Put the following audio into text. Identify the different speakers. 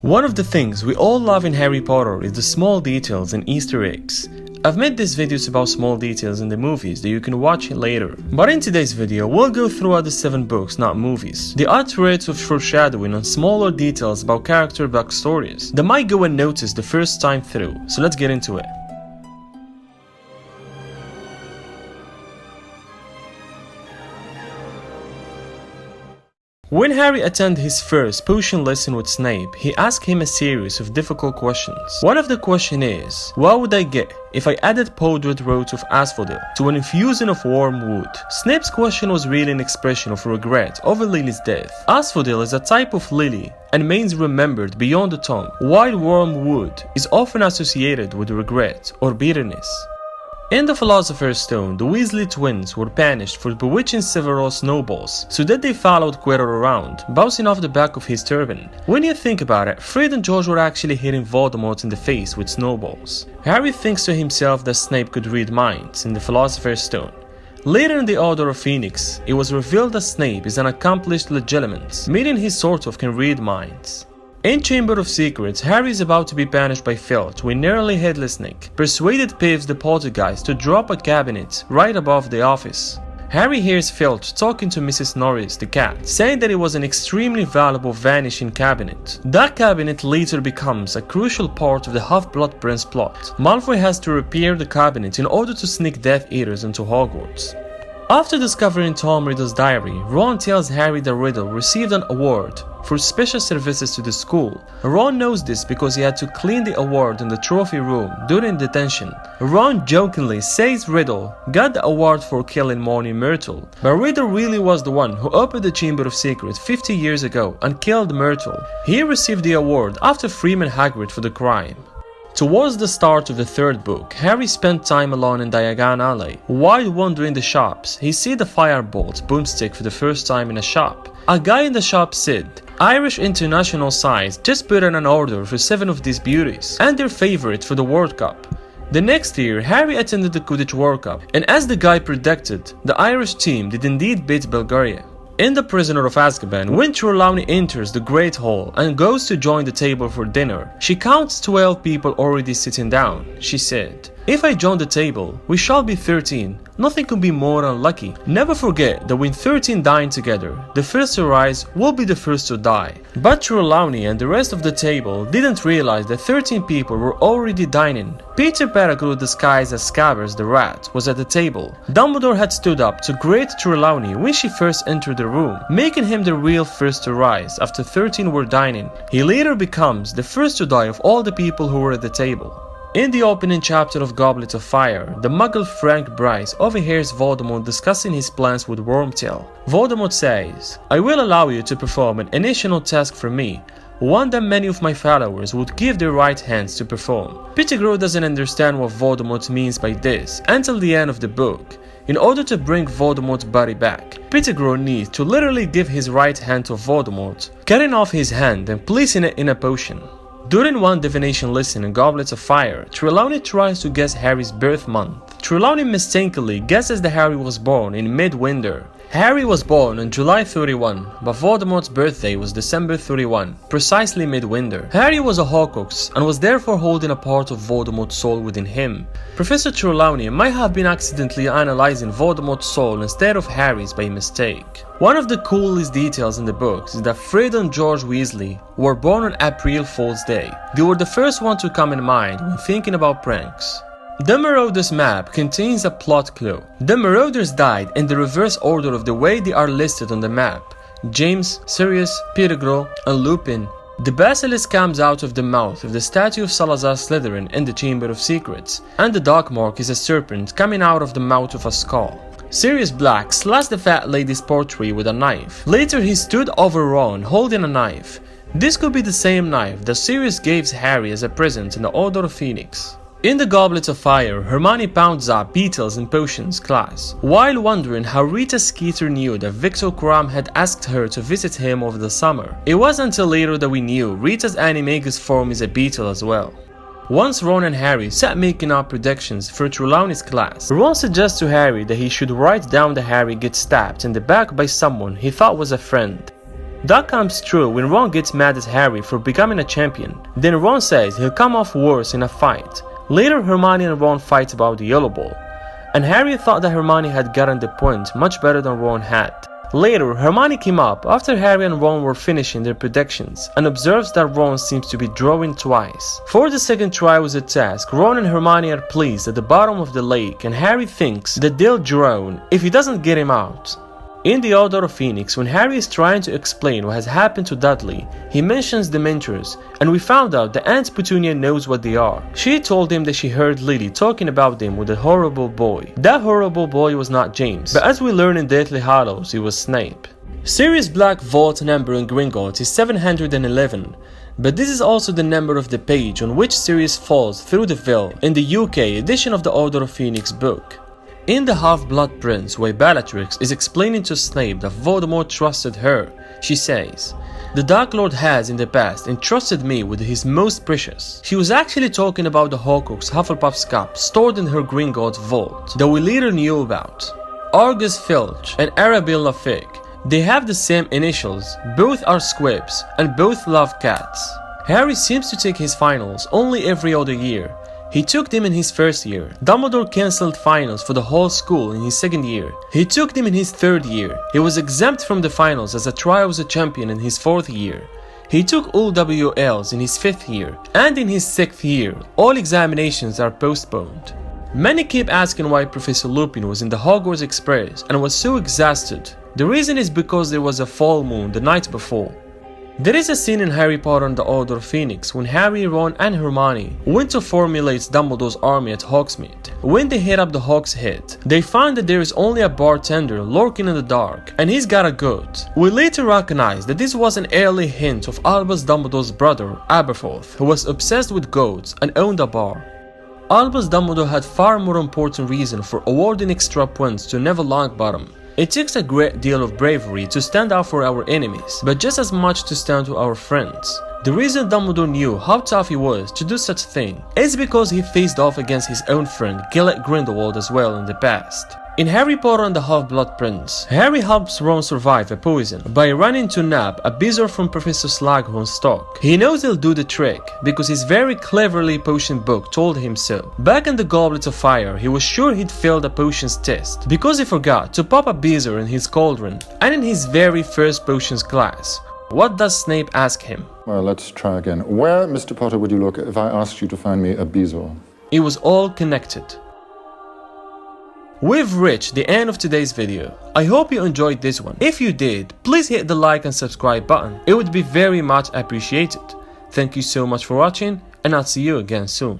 Speaker 1: One of the things we all love in Harry Potter is the small details and Easter eggs. I've made these videos about small details in the movies that you can watch later. But in today's video, we'll go throughout the 7 books, not movies. There are threads of foreshadowing and smaller details about character backstories that might go unnoticed the first time through, so let's get into it. When Harry attended his first potion lesson with Snape, he asked him a series of difficult questions. One of the questions is, what would I get if I added powdered roots of asphodel to an infusion of warm wood? Snape's question was really an expression of regret over Lily's death. Asphodel is a type of lily and means remembered beyond the tomb, while warm wood is often associated with regret or bitterness. In the Philosopher's Stone, the Weasley twins were banished for bewitching several snowballs, so that they followed Quirrell around, bouncing off the back of his turban. When you think about it, Fred and George were actually hitting Voldemort in the face with snowballs. Harry thinks to himself that Snape could read minds in the Philosopher's Stone. Later in the Order of Phoenix, it was revealed that Snape is an accomplished legilimens, meaning he sort of can read minds. In Chamber of Secrets, Harry is about to be banished by Filch when nearly Headless Nick persuaded Peeves the Poltergeist to drop a cabinet right above the office. Harry hears Filch talking to Mrs. Norris, the cat, saying that it was an extremely valuable vanishing cabinet. That cabinet later becomes a crucial part of the Half-Blood Prince plot. Malfoy has to repair the cabinet in order to sneak Death Eaters into Hogwarts. After discovering Tom Riddle's diary, Ron tells Harry that Riddle received an award for special services to the school. Ron knows this because he had to clean the award in the trophy room during detention. Ron jokingly says Riddle got the award for killing Moaning Myrtle, but Riddle really was the one who opened the Chamber of Secrets 50 years ago and killed Myrtle. He received the award after freeing Hagrid for the crime. Towards the start of the 3rd book, Harry spent time alone in Diagon Alley. While wandering the shops, he sees the Firebolt boomstick for the first time in a shop. A guy in the shop said, Irish international sides just put in an order for 7 of these beauties, and their favorite for the World Cup. The next year, Harry attended the Quidditch World Cup, and as the guy predicted, the Irish team did indeed beat Bulgaria. In The Prisoner of Azkaban, when Trelawney enters the Great Hall and goes to join the table for dinner, she counts 12 people already sitting down. She said, if I join the table, we shall be 13. Nothing could be more unlucky. Never forget that when 13 dine together, the first to rise will be the first to die. But Trelawney and the rest of the table didn't realize that 13 people were already dining. Peter Pettigrew, disguised as Scabbers the Rat, was at the table. Dumbledore had stood up to greet Trelawney when she first entered the room, making him the real first to rise after 13 were dining. He later becomes the first to die of all the people who were at the table. In the opening chapter of Goblet of Fire, the Muggle Frank Bryce overhears Voldemort discussing his plans with Wormtail. Voldemort says, I will allow you to perform an additional task for me, one that many of my followers would give their right hands to perform. Pettigrew doesn't understand what Voldemort means by this until the end of the book. In order to bring Voldemort's body back, Pettigrew needs to literally give his right hand to Voldemort, cutting off his hand and placing it in a potion. During one divination lesson in Goblets of Fire, Trelawney tries to guess Harry's birth month. Trelawney mistakenly guesses that Harry was born in midwinter. Harry was born on July 31, but Voldemort's birthday was December 31, precisely midwinter. Harry was a Horcrux and was therefore holding a part of Voldemort's soul within him. Professor Trelawney might have been accidentally analyzing Voldemort's soul instead of Harry's by mistake. One of the coolest details in the books is that Fred and George Weasley were born on April Fool's Day. They were the first one to come in mind when thinking about pranks. The Marauders map contains a plot clue. The Marauders died in the reverse order of the way they are listed on the map: James, Sirius, Pettigrew, and Lupin. The basilisk comes out of the mouth of the statue of Salazar Slytherin in the Chamber of Secrets, and the dog mark is a serpent coming out of the mouth of a skull. Sirius Black slashed the fat lady's portrait with a knife. Later he stood over Ron holding a knife. This could be the same knife that Sirius gave Harry as a present in the Order of Phoenix. In the Goblet of Fire, Hermione pounds up Beetles in Potions class, while wondering how Rita Skeeter knew that Victor Krum had asked her to visit him over the summer. It wasn't until later that we knew Rita's animagus form is a beetle as well. Once Ron and Harry sat making up predictions for Trelawney's class, Ron suggests to Harry that he should write down that Harry gets stabbed in the back by someone he thought was a friend. That comes true when Ron gets mad at Harry for becoming a champion. Then Ron says he'll come off worse in a fight. Later, Hermione and Ron fight about the yellow ball, and Harry thought that Hermione had gotten the point much better than Ron had. Later, Hermione came up after Harry and Ron were finishing their predictions and observes that Ron seems to be drawing twice. For the second try with the task, Ron and Hermione are pleased at the bottom of the lake, and Harry thinks that they'll drown if he doesn't get him out. In the Order of Phoenix, when Harry is trying to explain what has happened to Dudley, he mentions the Mentors, and we found out that Aunt Petunia knows what they are. She told him that she heard Lily talking about them with a horrible boy. That horrible boy was not James, but as we learn in Deathly Hallows, it was Snape. Sirius Black vault number in Gringotts is 711, but this is also the number of the page on which Sirius falls through the veil in the UK edition of the Order of Phoenix book. In The Half-Blood Prince, where Bellatrix is explaining to Snape that Voldemort trusted her, she says, "The Dark Lord has in the past entrusted me with his most precious." She was actually talking about the Horcrux Hufflepuff's cup stored in her Gringotts vault that we later knew about. Argus Filch and Arabella Fig, they have the same initials, both are squibs, and both love cats. Harry seems to take his finals only every other year. He took them in his first year. Dumbledore cancelled finals for the whole school in his second year. He took them in his third year. He was exempt from the finals as a Trials champion in his fourth year. He took all WLs in his fifth year. And in his sixth year, all examinations are postponed. Many keep asking why Professor Lupin was in the Hogwarts Express and was so exhausted. The reason is because there was a full moon the night before. There is a scene in Harry Potter and the Order of Phoenix when Harry, Ron and Hermione went to formulate Dumbledore's army at Hogsmeade. When they hit up the Hog's Head, they find that there is only a bartender lurking in the dark, and he's got a goat. We later recognize that this was an early hint of Albus Dumbledore's brother, Aberforth, who was obsessed with goats and owned a bar. Albus Dumbledore had far more important reason for awarding extra points to Neville Longbottom. It takes a great deal of bravery to stand out for our enemies, but just as much to stand to our friends. The reason Dumbledore knew how tough he was to do such a thing is because he faced off against his own friend Gellert Grindelwald as well in the past. In Harry Potter and the Half-Blood Prince, Harry helps Ron survive a poison by running to nab a bezoar from Professor Slughorn's stock. He knows he'll do the trick because his very cleverly potion book told him so. Back in the Goblet of Fire, he was sure he'd failed a potions test because he forgot to pop a bezoar in his cauldron, and in his very first potions class. What does Snape ask him?
Speaker 2: Well, let's try again. Where, Mr. Potter, would you look if I asked you to find me a bezoar?
Speaker 1: It was all connected. We've reached the end of today's video. I hope you enjoyed this one. If you did, please hit the like and subscribe button. It would be very much appreciated. Thank you so much for watching, and I'll see you again soon.